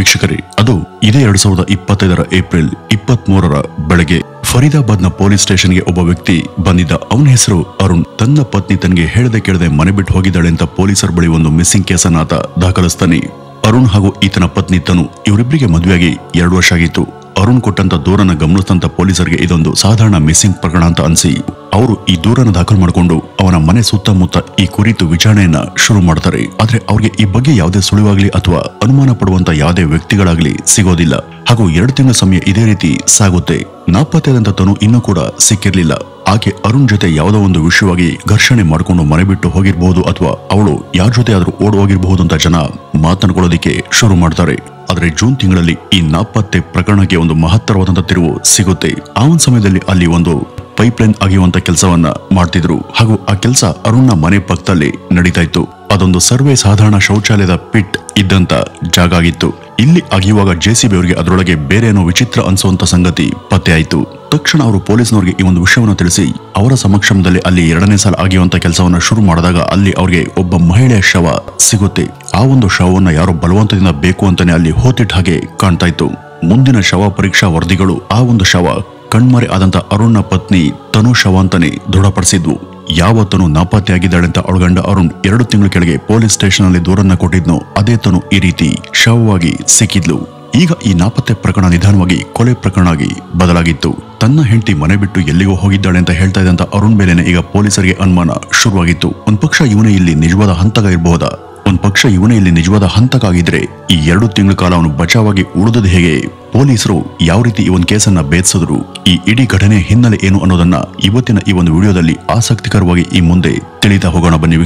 ವೀಕ್ಷಕರೇ, ಅದು ಇದೇ 2025 ಏಪ್ರಿಲ್ 23 ಬೆಳಗ್ಗೆ ಫರೀದಾಬಾದ್ನ ಪೊಲೀಸ್ ಸ್ಟೇಷನ್ಗೆ ಒಬ್ಬ ವ್ಯಕ್ತಿ ಬಂದಿದ್ದ. ಅವನ ಹೆಸರು ಅರುಣ್. ತನ್ನ ಪತ್ನಿ ತನಗೆ ಹೇಳದೆ ಕೇಳದೆ ಮನೆ ಬಿಟ್ಟು ಹೋಗಿದ್ದಾಳೆ ಅಂತ ಪೊಲೀಸರ ಬಳಿ ಒಂದು ಮಿಸ್ಸಿಂಗ್ ಕೇಸನ್ನ ಆತ ದಾಖಲಿಸ್ತಾನೆ. ಅರುಣ್ ಹಾಗೂ ಈತನ ಪತ್ನಿ ತನು ಇವರಿಬ್ಬರಿಗೆ ಮದುವೆಯಾಗಿ 2 ವರ್ಷ ಆಗಿತ್ತು. ಅರುಣ್ ಕೊಟ್ಟಂತ ದೂರನ ಗಮನಿಸಿದಂತ ಪೊಲೀಸರಿಗೆ ಇದೊಂದು ಸಾಧಾರಣ ಮಿಸ್ಸಿಂಗ್ ಪ್ರಕರಣ ಅಂತ ಅನ್ಸಿ ಅವರು ಈ ದೂರನ ದಾಖಲು ಮಾಡಿಕೊಂಡು ಅವನ ಮನೆ ಸುತ್ತಮುತ್ತ ಈ ಕುರಿತು ವಿಚಾರಣೆಯನ್ನ ಶುರು ಮಾಡ್ತಾರೆ. ಆದ್ರೆ ಅವ್ರಿಗೆ ಈ ಬಗ್ಗೆ ಯಾವುದೇ ಸುಳಿವಾಗ್ಲಿ ಅಥವಾ ಅನುಮಾನ ಪಡುವಂತ ಯಾವುದೇ ವ್ಯಕ್ತಿಗಳಾಗ್ಲಿ ಸಿಗೋದಿಲ್ಲ. ಹಾಗೂ 2 ತಿಂಗಳ ಸಮಯ ಇದೇ ರೀತಿ ಸಾಗುತ್ತೆ. ನಾಪತ್ತೆಯಾದಂತ ತನು ಇನ್ನೂ ಕೂಡ ಸಿಕ್ಕಿರ್ಲಿಲ್ಲ. ಆಕೆ ಅರುಣ್ ಜೊತೆ ಯಾವುದೋ ಒಂದು ವಿಷಯವಾಗಿ ಘರ್ಷಣೆ ಮಾಡಿಕೊಂಡು ಮನೆ ಬಿಟ್ಟು ಹೋಗಿರಬಹುದು ಅಥವಾ ಅವಳು ಯಾರ ಜೊತೆ ಆದ್ರೂ ಓಡ್ ಹೋಗಿರಬಹುದು ಅಂತ ಜನ ಮಾತನಾಡ್ಕೊಳ್ಳೋದಿಕ್ಕೆ ಶುರು ಮಾಡ್ತಾರೆ. ಆದ್ರೆ ಜೂನ್ ತಿಂಗಳಲ್ಲಿ ಈ ನಾಪತ್ತೆ ಪ್ರಕರಣಕ್ಕೆ ಒಂದು ಮಹತ್ತರವಾದಂತ ತಿರುವು ಸಿಗುತ್ತೆ. ಆ ಒಂದು ಸಮಯದಲ್ಲಿ ಅಲ್ಲಿ ಒಂದು ಪೈಪ್ಲೈನ್ ಅಗೆಯುವಂತ ಕೆಲಸವನ್ನ ಮಾಡ್ತಿದ್ರು ಹಾಗೂ ಆ ಕೆಲಸ ಅರುಣ್ನ ಮನೆ ಪಕ್ಕದಲ್ಲಿ ನಡೀತಾ ಇತ್ತು. ಅದೊಂದು ಸರ್ವೇ ಸಾಧಾರಣ ಶೌಚಾಲಯದ ಪಿಟ್ ಇದ್ದಂತ ಜಾಗ ಆಗಿತ್ತು. ಇಲ್ಲಿ ಅಗೆಯುವಾಗ ಜೆಸಿಬಿ ಅವರಿಗೆ ಅದರೊಳಗೆ ಬೇರೆ ಏನೋ ವಿಚಿತ್ರ ಅನ್ಸುವಂತ ಸಂಗತಿ ಪತ್ತೆ ಆಯ್ತು. ತಕ್ಷಣ ಅವರು ಪೊಲೀಸ್ನವರಿಗೆ ಈ ಒಂದು ವಿಷಯವನ್ನು ತಿಳಿಸಿ ಅವರ ಸಮಕ್ಷಮದಲ್ಲಿ ಅಲ್ಲಿ 2ನೇ ಸಲ ಅಗೆಯುವಂತ ಕೆಲಸವನ್ನ ಶುರು ಮಾಡಿದಾಗ ಅಲ್ಲಿ ಅವ್ರಿಗೆ ಒಬ್ಬ ಮಹಿಳೆಯ ಶವ ಸಿಗುತ್ತೆ. ಆ ಒಂದು ಶವವನ್ನ ಯಾರೋ ಬಲವಂತದಿಂದ ಬೇಕು ಅಂತಾನೆ ಅಲ್ಲಿ ಹೋತಿಟ್ಟ ಹಾಗೆ ಕಾಣ್ತಾ ಇತ್ತು. ಮುಂದಿನ ಶವ ಪರೀಕ್ಷಾ ವರದಿಗಳು ಆ ಒಂದು ಶವ ಕಣ್ಮರೆ ಆದಂತ ಅರುಣ್ನ ಪತ್ನಿ ತನು ಶವ ಅಂತಾನೆ ದೃಢಪಡಿಸಿದ್ವು. ಯಾವ ತನು ನಾಪತ್ತೆಯಾಗಿದ್ದಾಳೆ ಅಂತ ಅವಳ ಗಂಡ ಅರುಣ್ 2 ತಿಂಗಳ ಕೆಳಗೆ ಪೊಲೀಸ್ ಸ್ಟೇಷನ್ ಅಲ್ಲಿ ದೂರನ್ನ ಕೊಟ್ಟಿದ್ನೋ ಅದೇ ತನು ಈ ರೀತಿ ಶವವಾಗಿ ಸಿಕ್ಕಿದ್ಲು. ಈಗ ಈ ನಾಪತ್ತೆ ಪ್ರಕರಣ ನಿಧಾನವಾಗಿ ಕೊಲೆ ಪ್ರಕರಣ ಆಗಿ ಬದಲಾಗಿತ್ತು. ತನ್ನ ಹೆಂಡತಿ ಮನೆ ಬಿಟ್ಟು ಎಲ್ಲಿಗೋ ಹೋಗಿದ್ದಾಳೆ ಅಂತ ಹೇಳ್ತಾ ಇದ್ದಂತ ಅರುಣ್ ಮೇಲೆನೆ ಈಗ ಪೊಲೀಸರಿಗೆ ಅನುಮಾನ ಶುರುವಾಗಿತ್ತು. ಒಂದ್ ಪಕ್ಷ ಇವನೇ ಇಲ್ಲಿ ನಿಜವಾದ ಹಂತಕ ಇರಬಹುದಾ? ಒಂದ್ ಪಕ್ಷ ಇವನೇ ಇಲ್ಲಿ ನಿಜವಾದ ಹಂತಕ ಆಗಿದ್ರೆ ಈ 2 ತಿಂಗಳ ಕಾಲ ಅವನು ಬಚಾವಾಗಿ ಉಳಿದದ್ದು ಹೇಗೆ? ಪೊಲೀಸರು ಯಾವ ರೀತಿ ಈ ಒಂದು ಕೇಸನ್ನ ಭೇದಿಸಿದ್ರು? ಈ ಇಡೀ ಘಟನೆ ಹಿನ್ನೆಲೆ ಏನು ಅನ್ನೋದನ್ನ ಇವತ್ತಿನ ಈ ಒಂದು ವಿಡಿಯೋದಲ್ಲಿ ಆಸಕ್ತಿಕರವಾಗಿ ಈ ಮುಂದೆ ತಿಳಿತಾ ಹೋಗೋಣ. ಬನ್ನಿ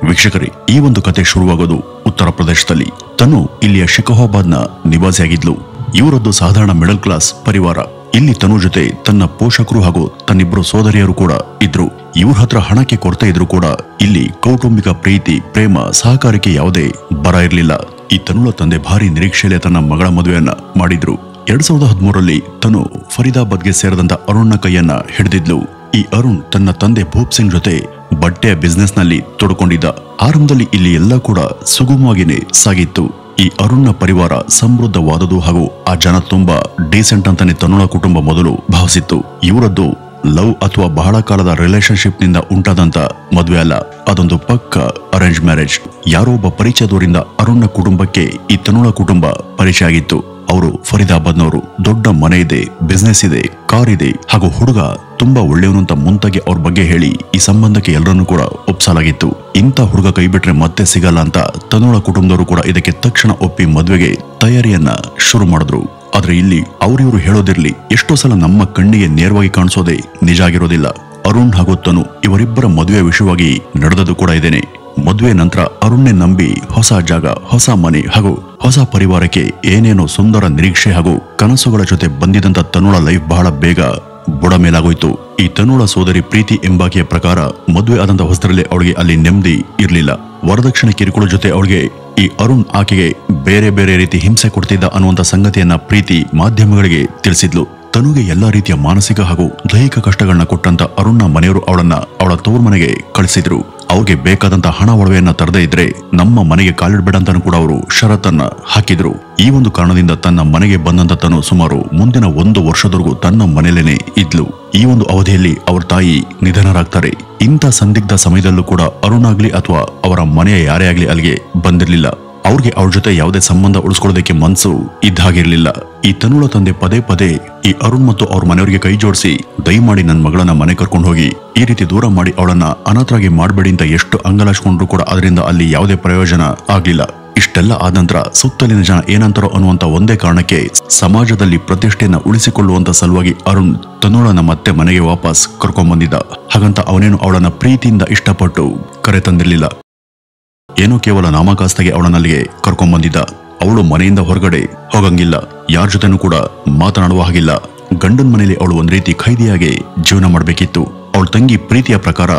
ವೀಕ್ಷಕರೇ, ಈ ಒಂದು ಕತೆ ಶುರುವಾಗೋದು ಉತ್ತರ ಪ್ರದೇಶದಲ್ಲಿ. ತನು ಇಲ್ಲಿಯ ಶಿಕಾರಾಬಾದ್ನ ನಿವಾಸಿಯಾಗಿದ್ಲು. ಇವರದ್ದು ಸಾಧಾರಣ ಮಿಡಲ್ ಕ್ಲಾಸ್ ಪರಿವಾರ. ಇಲ್ಲಿ ತನು ಜೊತೆ ತನ್ನ ಪೋಷಕರು ಹಾಗೂ ತನ್ನಿಬ್ಬರು ಸೋದರಿಯರು ಕೂಡ ಇದ್ರು. ಇವ್ರ ಹತ್ರ ಹಣಕ್ಕೆ ಕೊರತೆ ಇದ್ರು ಕೂಡ ಇಲ್ಲಿ ಕೌಟುಂಬಿಕ ಪ್ರೀತಿ, ಪ್ರೇಮ, ಸಹಕಾರಕ್ಕೆ ಯಾವುದೇ ಬರ ಇರಲಿಲ್ಲ. ಈ ತನುಳ ತಂದೆ ಭಾರಿ ನಿರೀಕ್ಷೆಯಲ್ಲಿ ತನ್ನ ಮಗಳ ಮದುವೆಯನ್ನ ಮಾಡಿದ್ರು. 2013ರಲ್ಲಿ ತನು ಫರೀದಾಬಾದ್ಗೆ ಸೇರಿದಂತ ಅರುಣ್ನ ಕೈಯನ್ನ ಹಿಡಿದಿದ್ಲು. ಈ ಅರುಣ್ ತನ್ನ ತಂದೆ ಭೂಪ್ ಸಿಂಗ್ ಜೊತೆ ಬಟ್ಟೆಯ ಬಿಸ್ನೆಸ್ ನಲ್ಲಿ ತೊಡ್ಕೊಂಡಿದ್ದ. ಆರಂಭದಲ್ಲಿ ಇಲ್ಲಿ ಎಲ್ಲ ಕೂಡ ಸುಗಮವಾಗಿನೇ ಸಾಗಿತ್ತು. ಈ ಅರುಣ್ನ ಪರಿವಾರ ಸಮೃದ್ಧವಾದುದು ಹಾಗೂ ಆ ಜನ ತುಂಬಾ ಡೀಸೆಂಟ್ ಅಂತಾನೆ ತನುಳ ಕುಟುಂಬ ಮೊದಲು ಭಾವಿಸಿತ್ತು. ಇವರದ್ದು ಲವ್ ಅಥವಾ ಬಹಳ ಕಾಲದ ರಿಲೇಶನ್ಶಿಪ್ ನಿಂದ ಉಂಟಾದಂತ ಮದುವೆ ಅಲ್ಲ, ಅದೊಂದು ಪಕ್ಕ ಅರೇಂಜ್ ಮ್ಯಾರೇಜ್. ಯಾರೋ ಒಬ್ಬ ಪರಿಚಯದವರಿಂದ ಅರುಣ್ನ ಕುಟುಂಬಕ್ಕೆ ಈ ತನುಳ ಕುಟುಂಬ ಪರಿಚಯ ಆಗಿತ್ತು. ಅವರು ಫರೀದಾಬಾದ್ನವರು. ದೊಡ್ಡ ಮನೆ ಇದೆ, ಬಿಸ್ನೆಸ್ ಇದೆ, ಕಾರ್ ಇದೆ ಹಾಗೂ ಹುಡುಗ ತುಂಬಾ ಒಳ್ಳೆಯವನು ಅಂತ ಮುಂತಾಗಿ ಅವ್ರ ಬಗ್ಗೆ ಹೇಳಿ ಈ ಸಂಬಂಧಕ್ಕೆ ಎಲ್ಲರನ್ನೂ ಕೂಡ ಒಪ್ಸಲಾಗಿತ್ತು. ಇಂಥ ಹುಡುಗ ಕೈ ಬಿಟ್ರೆ ಮತ್ತೆ ಸಿಗಲ್ಲ ಅಂತ ತನುಳ ಕುಟುಂಬದವರು ಕೂಡ ಇದಕ್ಕೆ ತಕ್ಷಣ ಒಪ್ಪಿ ಮದುವೆಗೆ ತಯಾರಿಯನ್ನ ಶುರು ಮಾಡಿದ್ರು. ಆದ್ರೆ ಇಲ್ಲಿ ಅವ್ರಿವ್ರು ಹೇಳೋದಿರ್ಲಿ, ಎಷ್ಟೋ ಸಲ ನಮ್ಮ ಕಣ್ಣಿಗೆ ನೇರವಾಗಿ ಕಾಣಿಸೋದೇ ನಿಜ ಆಗಿರೋದಿಲ್ಲ. ಅರುಣ್ ಹಾಗೂ ತನು ಇವರಿಬ್ಬರ ಮದುವೆ ವಿಷಯವಾಗಿ ನಡೆದದ್ದು ಕೂಡ ಇದೇನೆ. ಮದುವೆ ನಂತರ ಅರುಣ್ನೆ ನಂಬಿ ಹೊಸ ಜಾಗ, ಹೊಸ ಮನೆ ಹಾಗೂ ಹೊಸ ಪರಿವಾರಕ್ಕೆ ಏನೇನೋ ಸುಂದರ ನಿರೀಕ್ಷೆ ಹಾಗೂ ಕನಸುಗಳ ಜೊತೆ ಬಂದಿದಂತ ತನುಳ ಲೈಫ್ ಬಹಳ ಬೇಗ ಬುಡ ಮೇಲಾಗೋಯ್ತು. ಈ ತನುಳ ಸೋದರಿ ಪ್ರೀತಿ ಎಂಬಾಕೆಯ ಪ್ರಕಾರ ಮದುವೆ ಆದಂತ ಹೊಸದರಲ್ಲಿ ಅವಳಿಗೆ ಅಲ್ಲಿ ನೆಮ್ಮದಿ ಇರ್ಲಿಲ್ಲ. ವರದಕ್ಷಿಣೆ ಕಿರುಕುಳ ಜೊತೆ ಅವಳಿಗೆ ಈ ಅರುಣ್ ಆಕೆಗೆ ಬೇರೆ ಬೇರೆ ರೀತಿ ಹಿಂಸೆ ಕೊಡ್ತಿದ್ದ ಅನ್ನುವಂತ ಸಂಗತಿಯನ್ನ ಪ್ರೀತಿ ಮಾಧ್ಯಮಗಳಿಗೆ ತಿಳಿಸಿದ್ಲು. ತನುಗೆ ಎಲ್ಲಾ ರೀತಿಯ ಮಾನಸಿಕ ಹಾಗೂ ದೈಹಿಕ ಕಷ್ಟಗಳನ್ನ ಕೊಟ್ಟಂತ ಅರುಣ್ನ ಮನೆಯವರು ಅವಳನ್ನ ಅವಳ ತವರು ಮನೆಗೆ ಕಳಿಸಿದ್ರು. ಅವ್ರಿಗೆ ಬೇಕಾದಂತ ಹಣ ಒಡವೆಯನ್ನ ತರದೇ ಇದ್ರೆ ನಮ್ಮ ಮನೆಗೆ ಕಾಲಿಡ್ಬೇಡ ಅಂತಾನು ಕೂಡ ಅವರು ಷರತ್ತನ್ನ ಹಾಕಿದ್ರು. ಈ ಒಂದು ಕಾರಣದಿಂದ ತನ್ನ ಮನೆಗೆ ಬಂದಂತ ತನು ಸುಮಾರು ಮುಂದಿನ 1 ವರ್ಷದವರೆಗೂ ತನ್ನ ಮನೆಯಲ್ಲೇನೆ ಇದ್ಲು. ಈ ಒಂದು ಅವಧಿಯಲ್ಲಿ ಅವ್ರ ತಾಯಿ ನಿಧನರಾಗ್ತಾರೆ. ಇಂಥ ಸಂದಿಗ್ಧ ಸಮಯದಲ್ಲೂ ಕೂಡ ಅರುಣ್ ಆಗ್ಲಿ ಅಥವಾ ಅವರ ಮನೆಯ ಯಾರೇ ಆಗ್ಲಿ ಅಲ್ಲಿಗೆ ಬಂದಿರ್ಲಿಲ್ಲ. ಅವ್ರಿಗೆ ಅವ್ರ ಜೊತೆ ಯಾವುದೇ ಸಂಬಂಧ ಉಳಿಸ್ಕೊಳ್ಳೋದಕ್ಕೆ ಮನ್ಸು ಇದ್ದಾಗಿರ್ಲಿಲ್ಲ. ಈ ತನುಳ ತಂದೆ ಪದೇ ಪದೇ ಈ ಅರುಣ್ ಮತ್ತು ಅವ್ರ ಮನೆಯವರಿಗೆ ಕೈ ಜೋಡಿಸಿ ದಯಮಾಡಿ ನನ್ನ ಮಗಳನ್ನ ಮನೆ ಕರ್ಕೊಂಡು ಹೋಗಿ ಈ ರೀತಿ ದೂರ ಮಾಡಿ ಅವಳನ್ನ ಅನಾಥರಾಗಿ ಮಾಡಬೇಡಿ ಅಂತ ಎಷ್ಟು ಅಂಗಲಾಚ್ಕೊಂಡ್ರು ಕೂಡ ಅದರಿಂದ ಅಲ್ಲಿ ಯಾವುದೇ ಪ್ರಯೋಜನ ಆಗ್ಲಿಲ್ಲ. ಇಷ್ಟೆಲ್ಲ ಆದ ನಂತರ ಸುತ್ತಲಿನ ಜನ ಏನಂತಾರೋ ಅನ್ನುವಂತ ಒಂದೇ ಕಾರಣಕ್ಕೆ ಸಮಾಜದಲ್ಲಿ ಪ್ರತಿಷ್ಠೆಯನ್ನ ಉಳಿಸಿಕೊಳ್ಳುವಂತ ಸಲುವಾಗಿ ಅರುಣ್ ತನುಳನ್ನ ಮತ್ತೆ ಮನೆಗೆ ವಾಪಸ್ ಕರ್ಕೊಂಡ್ಬಂದಿದ್ದ. ಹಾಗಂತ ಅವನೇನು ಅವಳನ್ನ ಪ್ರೀತಿಯಿಂದ ಇಷ್ಟಪಟ್ಟು ಕರೆ ತಂದಿರ್ಲಿಲ್ಲ. ಏನೋ ಕೇವಲ ನಾಮಕಾಸ್ತೆಗೆ ಅವಳನ್ನಲ್ಲಿಗೆ ಕರ್ಕೊಂಡ್ಬಂದಿದ್ದ. ಅವಳು ಮನೆಯಿಂದ ಹೊರಗಡೆ ಹೋಗಂಗಿಲ್ಲ, ಯಾರ ಜೊತೆನೂ ಕೂಡ ಮಾತನಾಡುವ ಹಾಗಿಲ್ಲ. ಗಂಡನ ಮನೆಯಲ್ಲಿ ಅವಳು ಒಂದ್ ರೀತಿ ಖೈದಿಯಾಗಿ ಜೀವನ ಮಾಡ್ಬೇಕಿತ್ತು. ಅವಳ ತಂಗಿ ಪ್ರೀತಿಯ ಪ್ರಕಾರ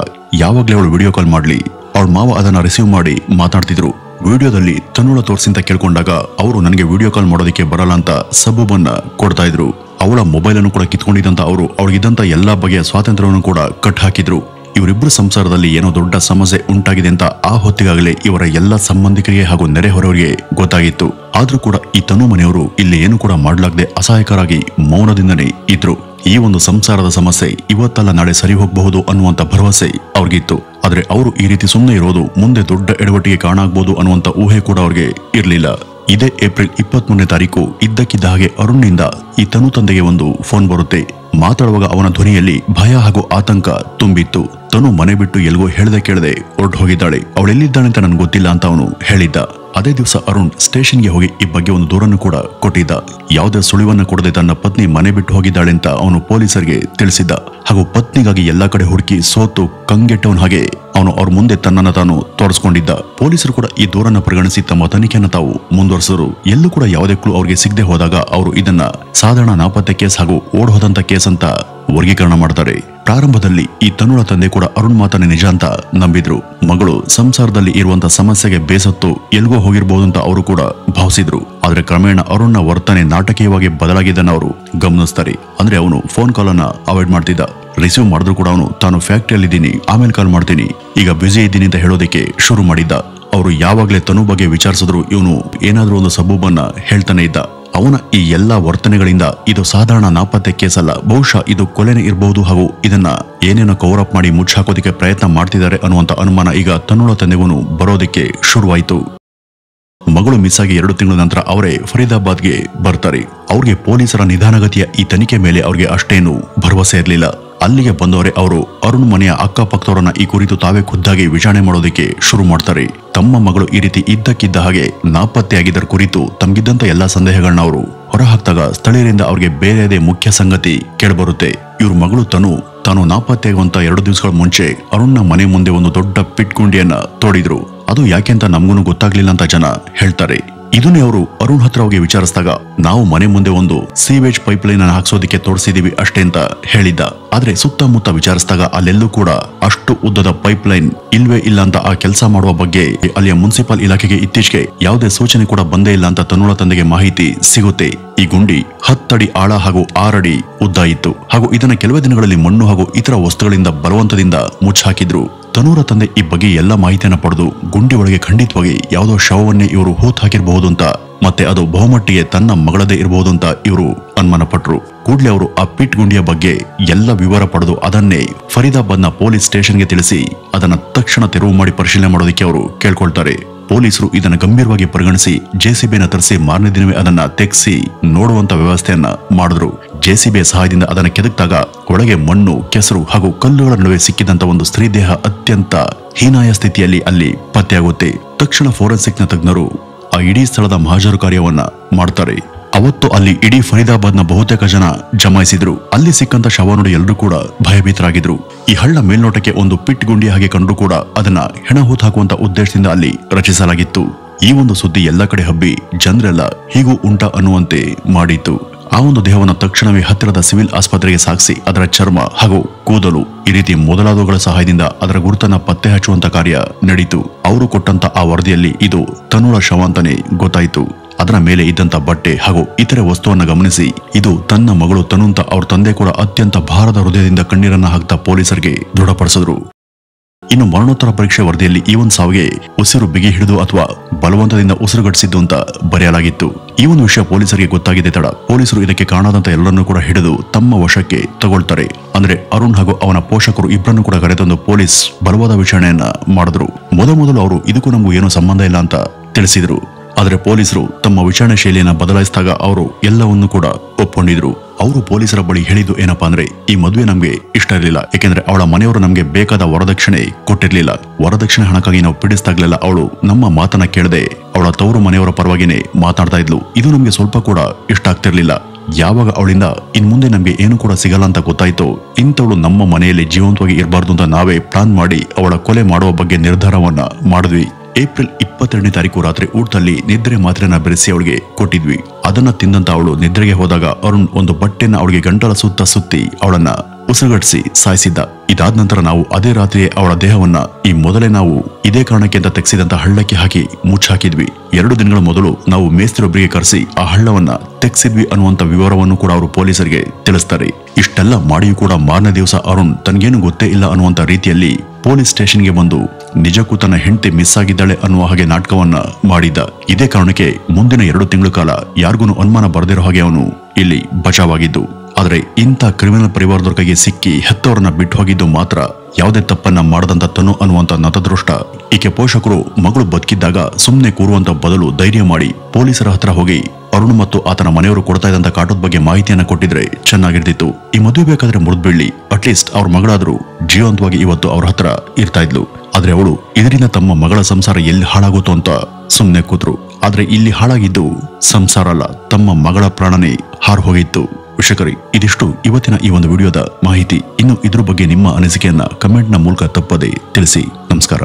ಯಾವಾಗ್ಲೇ ಅವಳು ವಿಡಿಯೋ ಕಾಲ್ ಮಾಡ್ಲಿ ಅವಳ ಮಾವ ಅದನ್ನ ರಿಸೀವ್ ಮಾಡಿ ಮಾತಾಡ್ತಿದ್ರು. ವಿಡಿಯೋದಲ್ಲಿ ತನುಳ ತೋರ್ಸಿಂತ ಕೇಳ್ಕೊಂಡಾಗ ಅವರು ನನಗೆ ವಿಡಿಯೋ ಕಾಲ್ ಮಾಡೋದಕ್ಕೆ ಬರಲ್ಲ ಅಂತ ಸಬೂಬನ್ನ ಕೊಡ್ತಾ ಇದ್ರು. ಅವಳ ಮೊಬೈಲ್ ಅನ್ನು ಕೂಡ ಕಿತ್ಕೊಂಡಿದ್ದಂತ ಅವರು ಅವಳಿಗಿದ್ದಂತ ಎಲ್ಲಾ ಬಗೆಯ ಸ್ವಾತಂತ್ರ್ಯವನ್ನು ಕೂಡ ಕಟ್ ಹಾಕಿದ್ರು. ಇವರಿಬ್ಬರ ಸಂಸಾರದಲ್ಲಿ ಏನೋ ದೊಡ್ಡ ಸಮಸ್ಯೆ ಉಂಟಾಗಿದೆ ಅಂತ ಆ ಹೊತ್ತಿಗಾಗಲೇ ಇವರ ಎಲ್ಲ ಸಂಬಂಧಿಕರಿಗೆ ಹಾಗೂ ನೆರೆಹೊರೆಯವರಿಗೆ ಗೊತ್ತಾಗಿತ್ತು. ಆದ್ರೂ ಕೂಡ ಈ ತನು ಮನೆಯವರು ಇಲ್ಲಿ ಏನು ಕೂಡ ಮಾಡಲಾಗದೆ ಅಸಹಾಯಕರಾಗಿ ಮೌನದಿಂದನೇ ಇದ್ರು. ಈ ಒಂದು ಸಂಸಾರದ ಸಮಸ್ಯೆ ಇವತ್ತಲ್ಲ ನಾಳೆ ಸರಿ ಹೋಗಬಹುದು ಅನ್ನುವಂತ ಭರವಸೆ ಅವ್ರಿಗಿತ್ತು. ಆದ್ರೆ ಅವರು ಈ ರೀತಿ ಸುಮ್ಮನೆ ಇರೋದು ಮುಂದೆ ದೊಡ್ಡ ಎಡವಟ್ಟಿಗೆ ಕಾರಣ ಆಗ್ಬಹುದು ಅನ್ನುವಂತ ಊಹೆ ಕೂಡ ಅವ್ರಿಗೆ ಇರ್ಲಿಲ್ಲ. ಇದೇ ಏಪ್ರಿಲ್ 23ನೇ ತಾರೀಕು ಇದ್ದಕ್ಕಿದ್ದ ಹಾಗೆ ಅರುಣ್ನಿಂದ ಈ ತನು ತಂದೆಗೆ ಒಂದು ಫೋನ್ ಬರುತ್ತೆ. ಮಾತಾಡುವಾಗ ಅವನ ಧ್ವನಿಯಲ್ಲಿ ಭಯ ಹಾಗೂ ಆತಂಕ ತುಂಬಿತ್ತು. ತನು ಮನೆ ಬಿಟ್ಟು ಎಲ್ಗೋ ಹೇಳ್ದೆ ಕೇಳದೆ ಹೊರಟು ಹೋಗಿದ್ದಾಳೆ. ಅವಳೆಲ್ಲಿದ್ದಾಳೆ ಅಂತ ನನ್ಗೆ ಗೊತ್ತಿಲ್ಲ ಅಂತ ಅವನು ಹೇಳಿದ್ದ. ಅದೇ ದಿವಸ ಅರುಣ್ ಸ್ಟೇಷನ್ಗೆ ಹೋಗಿ ಈ ಬಗ್ಗೆ ಒಂದು ದೂರನ್ನು ಕೂಡ ಕೊಟ್ಟಿದ್ದ. ಯಾವುದೇ ಸುಳಿವನ್ನ ಕೊಡದೆ ತನ್ನ ಪತ್ನಿ ಮನೆ ಬಿಟ್ಟು ಹೋಗಿದ್ದಾಳೆ ಅಂತ ಅವನು ಪೊಲೀಸರಿಗೆ ತಿಳಿಸಿದ್ದ. ಹಾಗೂ ಪತ್ನಿಗಾಗಿ ಎಲ್ಲಾ ಕಡೆ ಹುಡುಕಿ ಸೋತು ಕಂಗೆಟ್ಟವನ ಹಾಗೆ ಅವನು ಅವ್ರ ಮುಂದೆ ತನ್ನನ್ನು ತಾನು ತೋರಿಸ್ಕೊಂಡಿದ್ದ. ಪೊಲೀಸರು ಕೂಡ ಈ ದೂರನ್ನ ಪರಿಗಣಿಸಿ ತಮ್ಮ ತನಿಖೆಯನ್ನು ತಾವು ಮುಂದುವರಿಸಿದ್ರು. ಎಲ್ಲೂ ಕೂಡ ಯಾವುದೇ ಕ್ಲೂ ಅವ್ರಿಗೆ ಸಿಗದೆ ಹೋದಾಗ ಅವರು ಇದನ್ನ ಸಾಧಾರಣ ನಾಪತ್ತೆ ಕೇಸ್ ಹಾಗೂ ಓಡೋದಂತ ಕೇಸ್ ಅಂತ ವರ್ಗೀಕರಣ ಮಾಡ್ತಾರೆ. ಪ್ರಾರಂಭದಲ್ಲಿ ಈ ತನುಳ ತಂದೆ ಕೂಡ ಅರುಣ್ ಮಾತನೇ ನಿಜ ಅಂತ ನಂಬಿದ್ರು. ಮಗಳು ಸಂಸಾರದಲ್ಲಿ ಇರುವಂತ ಸಮಸ್ಯೆಗೆ ಬೇಸತ್ತು ಎಲ್ಗೋ ಹೋಗಿರ್ಬೋದು ಅಂತ ಅವರು ಕೂಡ ಭಾವಿಸಿದ್ರು. ಆದ್ರೆ ಕ್ರಮೇಣ ಅರುಣ್ನ ವರ್ತನೆ ನಾಟಕೀಯವಾಗಿ ಬದಲಾಗಿದ್ದನ್ನ ಅವರು ಗಮನಿಸ್ತಾರೆ. ಅಂದ್ರೆ ಅವನು ಫೋನ್ ಕಾಲ್ ಅನ್ನ ಅವಾಯ್ಡ್ ಮಾಡ್ತಿದ್ದ. ರಿಸೀವ್ ಮಾಡಿದ್ರು ಕೂಡ ಅವನು ತಾನು ಫ್ಯಾಕ್ಟರಿಯಲ್ಲಿದ್ದೀನಿ, ಆಮೇಲೆ ಕಾಲ್ ಮಾಡ್ತೀನಿ, ಈಗ ಬ್ಯುಸಿ ಇದ್ದೀನಿ ಅಂತ ಹೇಳೋದಕ್ಕೆ ಶುರು ಮಾಡಿದ್ದ. ಅವರು ಯಾವಾಗ್ಲೇ ತನು ಬಗ್ಗೆ ವಿಚಾರಿಸಿದ್ರು ಇವನು ಏನಾದ್ರೂ ಒಂದು ಸಬೂಬನ್ನ ಹೇಳ್ತಾನೆ ಇದ್ದ. ಅವನ ಈ ಎಲ್ಲಾ ವರ್ತನೆಗಳಿಂದ ಇದು ಸಾಧಾರಣ ನಾಪತ್ತೆ ಕೇಸ್ ಅಲ್ಲ, ಬಹುಶಃ ಇದು ಕೊಲೆನೇ ಇರಬಹುದು ಹಾಗೂ ಇದನ್ನ ಏನೇನೋ ಕವರ್ ಅಪ್ ಮಾಡಿ ಮುಚ್ಚಾಕೋದಿಕ್ಕೆ ಪ್ರಯತ್ನ ಮಾಡ್ತಿದ್ದಾರೆ ಅನ್ನುವಂತ ಅನುಮಾನ ಈಗ ತನ್ನುಳ ತಂದೆಗೂ ಬರೋದಕ್ಕೆ ಶುರುವಾಯಿತು. ಮಗಳು ಮಿಸ್ ಆಗಿ 2 ತಿಂಗಳ ನಂತರ ಅವರೇ ಫರೀದಾಬಾದ್ಗೆ ಬರ್ತಾರೆ. ಅವ್ರಿಗೆ ಪೊಲೀಸರ ನಿಧಾನಗತಿಯ ಈ ತನಿಖೆ ಮೇಲೆ ಅವ್ರಿಗೆ ಅಷ್ಟೇನು ಭರವಸೆ ಇರಲಿಲ್ಲ. ಅಲ್ಲಿಗೆ ಬಂದವರೇ ಅವರು ಅರುಣ್ ಮನೆಯ ಅಕ್ಕಪಕ್ಕದವರನ್ನ ಈ ಕುರಿತು ತಾವೇ ಖುದ್ದಾಗಿ ವಿಚಾರಣೆ ಮಾಡೋದಕ್ಕೆ ಶುರು ಮಾಡ್ತಾರೆ. ತಮ್ಮ ಮಗಳು ಈ ರೀತಿ ಇದ್ದಕ್ಕಿದ್ದ ಹಾಗೆ ನಾಪತ್ತೆಯಾಗಿದ್ದರ ಕುರಿತು ತಮಗಿದ್ದಂತ ಎಲ್ಲಾ ಸಂದೇಹಗಳನ್ನ ಅವರು ಹೊರಹಾಕ್ದಾಗ ಸ್ಥಳೀಯರಿಂದ ಅವ್ರಿಗೆ ಬೇರೆಯದೇ ಮುಖ್ಯ ಸಂಗತಿ ಕೇಳಬರುತ್ತೆ. ಇವ್ರ ಮಗಳು ತಾನು ನಾಪತ್ತೆಯಾಗುವಂತ 2 ದಿವಸಗಳ ಮುಂಚೆ ಅರುಣ್ನ ಮನೆ ಮುಂದೆ ಒಂದು ದೊಡ್ಡ ಪಿಟ್ ಗುಂಡಿಯನ್ನ ತೋಡಿದ್ರು. ಅದು ಯಾಕೆ ಅಂತ ನಮ್ಗೂ ಗೊತ್ತಾಗ್ಲಿಲ್ಲ ಅಂತ ಜನ ಹೇಳ್ತಾರೆ. ಇದನ್ನೇ ಅವರು ಅರುಣ್ ಹತ್ರ ಹೋಗಿ ವಿಚಾರಿಸಿದಾಗ ನಾವು ಮನೆ ಮುಂದೆ ಒಂದು ಸೀವೇಜ್ ಪೈಪ್ ಲೈನ್ ಅನ್ನು ಹಾಕ್ಸೋದಿಕ್ಕೆ ತೋರಿಸಿದೀವಿ ಅಷ್ಟೇ ಅಂತ ಹೇಳಿದ್ದ. ಆದ್ರೆ ಸುತ್ತಮುತ್ತ ವಿಚಾರಿಸಿದಾಗ ಅಲ್ಲೆಲ್ಲೂ ಕೂಡ ಅಷ್ಟು ಉದ್ದದ ಪೈಪ್ ಲೈನ್ ಇಲ್ವೇ ಇಲ್ಲ ಅಂತ ಆ ಕೆಲಸ ಮಾಡುವ ಬಗ್ಗೆ ಅಲ್ಲಿಯ ಮುನ್ಸಿಪಲ್ ಇಲಾಖೆಗೆ ಇತ್ತೀಚೆಗೆ ಯಾವುದೇ ಸೂಚನೆ ಕೂಡ ಬಂದೇ ಇಲ್ಲ ಅಂತ ತನ್ನುಳ ತಂದೆಗೆ ಮಾಹಿತಿ ಸಿಗುತ್ತೆ. ಈ ಗುಂಡಿ 10 ಅಡಿ ಆಳ ಹಾಗೂ 6 ಅಡಿ ಉದ್ದ ಇತ್ತು ಹಾಗೂ ಇದನ್ನ ಕೆಲವೇ ದಿನಗಳಲ್ಲಿ ಮಣ್ಣು ಹಾಗೂ ಇತರ ವಸ್ತುಗಳಿಂದ ಬಲವಂತದಿಂದ ಮುಚ್ಚಾಕಿದ್ರು. ತನೂರ ತಂದೆ ಈ ಬಗ್ಗೆ ಎಲ್ಲ ಮಾಹಿತಿಯನ್ನ ಪಡೆದು ಗುಂಡಿ ಒಳಗೆ ಖಂಡಿತವಾಗಿ ಯಾವುದೋ ಶವವನ್ನೇ ಇವರು ಹೂತ್ ಹಾಕಿರಬಹುದು ಅಂತ ಮತ್ತೆ ಅದು ಬಹುಮಟ್ಟಿಗೆ ತನ್ನ ಮಗಳದೇ ಇರಬಹುದು ಅಂತ ಇವರು ಅನುಮಾನ ಪಟ್ರು. ಕೂಡಲೇ ಅವರು ಆ ಪಿಟ್ ಗುಂಡಿಯ ಬಗ್ಗೆ ಎಲ್ಲ ವಿವರ ಪಡೆದು ಅದನ್ನೇ ಫರೀದಾಬಾದ್ನ ಪೊಲೀಸ್ ಸ್ಟೇಷನ್ಗೆ ತಿಳಿಸಿ ಅದನ್ನ ತಕ್ಷಣ ತೆರವು ಮಾಡಿ ಪರಿಶೀಲನೆ ಮಾಡೋದಕ್ಕೆ ಅವರು ಕೇಳ್ಕೊಳ್ತಾರೆ. ಪೊಲೀಸರು ಇದನ್ನು ಗಂಭೀರವಾಗಿ ಪರಿಗಣಿಸಿ ಜೆಸಿಬಿನ ತರಿಸಿ ಮಾರನೇ ದಿನವೇ ಅದನ್ನ ತೆಗೆಸಿ ನೋಡುವಂತ ವ್ಯವಸ್ಥೆಯನ್ನ ಮಾಡಿದ್ರು. ಜೆಸಿಬಿಯ ಸಹಾಯದಿಂದ ಅದನ್ನ ಕೆದಕ್ದಾಗ ಒಳಗೆ ಮಣ್ಣು, ಕೆಸರು ಹಾಗೂ ಕಲ್ಲುಗಳ ನಡುವೆ ಸಿಕ್ಕಿದಂತ ಒಂದು ಸ್ತ್ರೀ ದೇಹ ಅತ್ಯಂತ ಹೀನಾಯ ಸ್ಥಿತಿಯಲ್ಲಿ ಅಲ್ಲಿ ಪತ್ತೆಯಾಗುತ್ತೆ. ತಕ್ಷಣ ಫೋರೆನ್ಸಿಕ್ನ ತಜ್ಞರು ಆ ಇಡೀ ಸ್ಥಳದ ಮಹಾಜರು ಕಾರ್ಯವನ್ನ ಮಾಡ್ತಾರೆ. ಅವತ್ತು ಅಲ್ಲಿ ಇಡೀ ಫರೀದಾಬಾದ್ನ ಬಹುತೇಕ ಜನ ಜಮಾಯಿಸಿದ್ರು. ಅಲ್ಲಿ ಸಿಕ್ಕಂತ ಶವ ನೋಡಿ ಎಲ್ಲರೂ ಕೂಡ ಭಯಭೀತರಾಗಿದ್ರು. ಈ ಹಳ್ಳ ಮೇಲ್ನೋಟಕ್ಕೆ ಒಂದು ಪಿಟ್ ಗುಂಡಿ ಹಾಗೆ ಕಂಡು ಕೂಡ ಅದನ್ನ ಹೆಣ ಹೂತ್ ಹಾಕುವಂತ ಉದ್ದೇಶದಿಂದ ಅಲ್ಲಿ ರಚಿಸಲಾಗಿತ್ತು. ಈ ಒಂದು ಸುದ್ದಿ ಎಲ್ಲ ಕಡೆ ಹಬ್ಬಿ ಜನರೆಲ್ಲ ಹೀಗೂ ಉಂಟಾ ಅನ್ನುವಂತೆ ಮಾಡಿತ್ತು. ಆ ಒಂದು ದೇಹವನ್ನು ತಕ್ಷಣವೇ ಹತ್ತಿರದ ಸಿವಿಲ್ ಆಸ್ಪತ್ರೆಗೆ ಸಾಗಿಸಿ ಅದರ ಚರ್ಮ ಹಾಗೂ ಕೂದಲು ಈ ರೀತಿ ಮೊದಲಾದವುಗಳ ಸಹಾಯದಿಂದ ಅದರ ಗುರುತನ್ನ ಪತ್ತೆ ಹಚ್ಚುವಂತ ಕಾರ್ಯ ನಡೀತು. ಅವರು ಕೊಟ್ಟಂತ ಆ ವರದಿಯಲ್ಲಿ ಇದು ತನುಳ ಶವ ಅಂತಾನೆ ಗೊತ್ತಾಯಿತು. ಅದರ ಮೇಲೆ ಇದ್ದಂತ ಬಟ್ಟೆ ಹಾಗೂ ಇತರೆ ವಸ್ತುವನ್ನ ಗಮನಿಸಿ ಇದು ತನ್ನ ಮಗಳು ತನು ಅಂತ ಅವ್ರ ತಂದೆ ಕೂಡ ಅತ್ಯಂತ ಭಾರದ ಹೃದಯದಿಂದ ಕಣ್ಣೀರನ್ನ ಹಾಕ್ತಾ ಪೊಲೀಸರಿಗೆ ದೃಢಪಡಿಸಿದ್ರು. ಇನ್ನು ಮರಣೋತ್ತರ ಪರೀಕ್ಷೆ ವರದಿಯಲ್ಲಿ ಈ ಒಂದು ಸಾವಿಗೆ ಉಸಿರು ಬಿಗಿ ಹಿಡಿದು ಅಥವಾ ಬಲವಂತದಿಂದ ಉಸಿರುಗಟ್ಟಿಸಿದ್ದು ಅಂತ ಬರೆಯಲಾಗಿತ್ತು. ಈ ಒಂದು ವಿಷಯ ಪೊಲೀಸರಿಗೆ ಗೊತ್ತಾಗಿದೆ ತಡ ಪೊಲೀಸರು ಇದಕ್ಕೆ ಕಾರಣಾದಂತ ಎಲ್ಲರನ್ನೂ ಕೂಡ ಹಿಡಿದು ತಮ್ಮ ವಶಕ್ಕೆ ತಗೊಳ್ತಾರೆ. ಅಂದ್ರೆ ಅರುಣ್ ಹಾಗೂ ಅವನ ಪೋಷಕರು ಇಬ್ಬರನ್ನು ಕೂಡ ಕರೆತಂದು ಪೊಲೀಸ್ ಬಲವಾದ ವಿಚಾರಣೆಯನ್ನ ಮಾಡಿದ್ರು. ಮೊದಲು ಅವರು ಇದಕ್ಕೂ ನಮಗೂ ಏನೂ ಸಂಬಂಧ ಇಲ್ಲ ಅಂತ ತಿಳಿಸಿದ್ರು. ಆದ್ರೆ ಪೊಲೀಸರು ತಮ್ಮ ವಿಚಾರಣೆ ಶೈಲಿಯನ್ನ ಬದಲಾಯಿಸಿದಾಗ ಅವರು ಎಲ್ಲವನ್ನೂ ಕೂಡ ಒಪ್ಕೊಂಡಿದ್ರು. ಅವರು ಪೊಲೀಸರ ಬಳಿ ಹೇಳಿದ್ದು ಏನಪ್ಪಾ ಅಂದ್ರೆ ಈ ಮದುವೆ ನಮ್ಗೆ ಇಷ್ಟ ಇರಲಿಲ್ಲ, ಯಾಕೆಂದ್ರೆ ಅವಳ ಮನೆಯವರು ನಮ್ಗೆ ಬೇಕಾದ ವರದಕ್ಷಿಣೆ ಕೊಟ್ಟಿರ್ಲಿಲ್ಲ. ವರದಕ್ಷಿಣೆ ಹಣಕ್ಕಾಗಿ ನಾವು ಪೀಡಿಸ್ದಾಗ್ಲೆಲ್ಲ ಅವಳು ನಮ್ಮ ಮಾತನ್ನ ಕೇಳದೆ ಅವಳ ತವರು ಮನೆಯವರ ಪರವಾಗಿನೇ ಮಾತಾಡ್ತಾ ಇದ್ಲು. ಇದು ನಮ್ಗೆ ಸ್ವಲ್ಪ ಕೂಡ ಇಷ್ಟ ಆಗ್ತಿರ್ಲಿಲ್ಲ. ಯಾವಾಗ ಅವಳಿಂದ ಇನ್ ಮುಂದೆ ನಮ್ಗೆ ಏನು ಕೂಡ ಸಿಗಲ್ಲ ಅಂತ ಗೊತ್ತಾಯ್ತೋ ಇಂಥವಳು ನಮ್ಮ ಮನೆಯಲ್ಲಿ ಜೀವಂತವಾಗಿ ಇರಬಾರ್ದು ಅಂತ ನಾವೇ ಪ್ಲಾನ್ ಮಾಡಿ ಅವಳ ಕೊಲೆ ಮಾಡುವ ಬಗ್ಗೆ ನಿರ್ಧಾರವನ್ನ ಮಾಡಿದ್ವಿ. ಏಪ್ರಿಲ್ 22ನೇ ತಾರೀಕು ರಾತ್ರಿ ಊಟದಲ್ಲಿ ನಿದ್ರೆ ಮಾತ್ರೆನ ಬೆರೆಸಿ ಅವಳಿಗೆ ಕೊಟ್ಟಿದ್ವಿ. ಅದನ್ನ ತಿಂದಂತ ಅವಳು ನಿದ್ರೆಗೆ ಹೋದಾಗ ಅರುಣ್ ಒಂದು ಬಟ್ಟೆನ ಅವಳಿಗೆ ಗಂಟಲ ಸುತ್ತ ಸುತ್ತಿ ಅವಳನ್ನ ಉಸಿರುಗಟ್ಟಿಸಿ ಸಾಯಿಸಿದ್ದ. ಇದಾದ ನಂತರ ನಾವು ಅದೇ ರಾತ್ರಿಯೇ ಅವಳ ದೇಹವನ್ನ ಈ ಮೊದಲೇ ನಾವು ಇದೇ ಕಾರಣಕ್ಕೆ ಅಂತ ತೆಗೆಸಿದಂತ ಹಳ್ಳಕ್ಕೆ ಹಾಕಿ ಮುಚ್ಚಾಕಿದ್ವಿ. 2 ದಿನಗಳ ಮೊದಲು ನಾವು ಮೇಸ್ತ್ರಿಯೊಬ್ಬರಿಗೆ ಕರೆಸಿ ಆ ಹಳ್ಳವನ್ನ ತೆಗೆಸಿದ್ವಿ ಅನ್ನುವಂತ ವಿವರವನ್ನು ಕೂಡ ಅವರು ಪೊಲೀಸರಿಗೆ ತಿಳಿಸ್ತಾರೆ. ಇಷ್ಟೆಲ್ಲ ಮಾಡಿಯೂ ಕೂಡ ಮಾರನೇ ದಿವಸ ಅರುಣ್ ತನಗೇನು ಗೊತ್ತೇ ಇಲ್ಲ ಅನ್ನುವಂತ ರೀತಿಯಲ್ಲಿ ಪೊಲೀಸ್ ಸ್ಟೇಷನ್ಗೆ ಬಂದು ನಿಜಕ್ಕೂ ತನ್ನ ಹೆಂಡತಿ ಮಿಸ್ ಆಗಿದ್ದಾಳೆ ಅನ್ನುವ ಹಾಗೆ ನಾಟಕವನ್ನ ಮಾಡಿದ್ದ. ಇದೇ ಕಾರಣಕ್ಕೆ ಮುಂದಿನ 2 ತಿಂಗಳ ಕಾಲ ಯಾರಿಗೂ ಅನುಮಾನ ಬರದಿರೋ ಹಾಗೆ ಅವನು ಇಲ್ಲಿ ಬಚಾವಾಗಿದ್ದು. ಆದರೆ ಇಂಥ ಕ್ರಿಮಿನಲ್ ಪರಿವಾರದವ್ರ ಕೈಗೆ ಸಿಕ್ಕಿ ಹೆತ್ತವರನ್ನ ಬಿಟ್ಟು ಹೋಗಿದ್ದು ಮಾತ್ರ ಯಾವುದೇ ತಪ್ಪನ್ನ ಮಾಡದಂತ ತನು ಅನ್ನುವಂತ ನತದೃಷ್ಟ. ಈಕೆ ಪೋಷಕರು ಮಗಳು ಬದುಕಿದ್ದಾಗ ಸುಮ್ಮನೆ ಕೂರುವಂತ ಬದಲು ಧೈರ್ಯ ಮಾಡಿ ಪೊಲೀಸರ ಹತ್ರ ಹೋಗಿ ಅರುಣ್ ಮತ್ತು ಆತನ ಮನೆಯವರು ಕೊಡ್ತಾ ಇದ್ದಂತ ಕಾಟದ ಬಗ್ಗೆ ಮಾಹಿತಿಯನ್ನ ಕೊಟ್ಟಿದ್ರೆ ಚೆನ್ನಾಗಿರ್ತಿತ್ತು. ಈ ಮದುವೆ ಬೇಕಾದ್ರೆ ಮುರಿದ್ಬಿಡ್ಲಿ, ಅಟ್ಲೀಸ್ಟ್ ಅವ್ರ ಮಗಳಾದ್ರೂ ಜೀವಂತವಾಗಿ ಇವತ್ತು ಅವ್ರ ಹತ್ರ ಇರ್ತಾ ಇದ್ಲು. ಆದ್ರೆ ಅವಳು ಇದರಿಂದ ತಮ್ಮ ಮಗಳ ಸಂಸಾರ ಎಲ್ಲಿ ಹಾಳಾಗುತ್ತೋ ಅಂತ ಸುಮ್ಮನೆ ಕೂತ್ರು. ಆದ್ರೆ ಇಲ್ಲಿ ಹಾಳಾಗಿದ್ದು ಸಂಸಾರ ಅಲ್ಲ, ತಮ್ಮ ಮಗಳ ಪ್ರಾಣನೇ ಹಾರು ಹೋಗಿತ್ತು. ವೀಕ್ಷಕರೇ, ಇದಿಷ್ಟು ಇವತ್ತಿನ ಈ ಒಂದು ವಿಡಿಯೋದ ಮಾಹಿತಿ. ಇನ್ನು ಇದ್ರ ಬಗ್ಗೆ ನಿಮ್ಮ ಅನಿಸಿಕೆಯನ್ನ ಕಮೆಂಟ್ನ ಮೂಲಕ ತಪ್ಪದೆ ತಿಳಿಸಿ. ನಮಸ್ಕಾರ.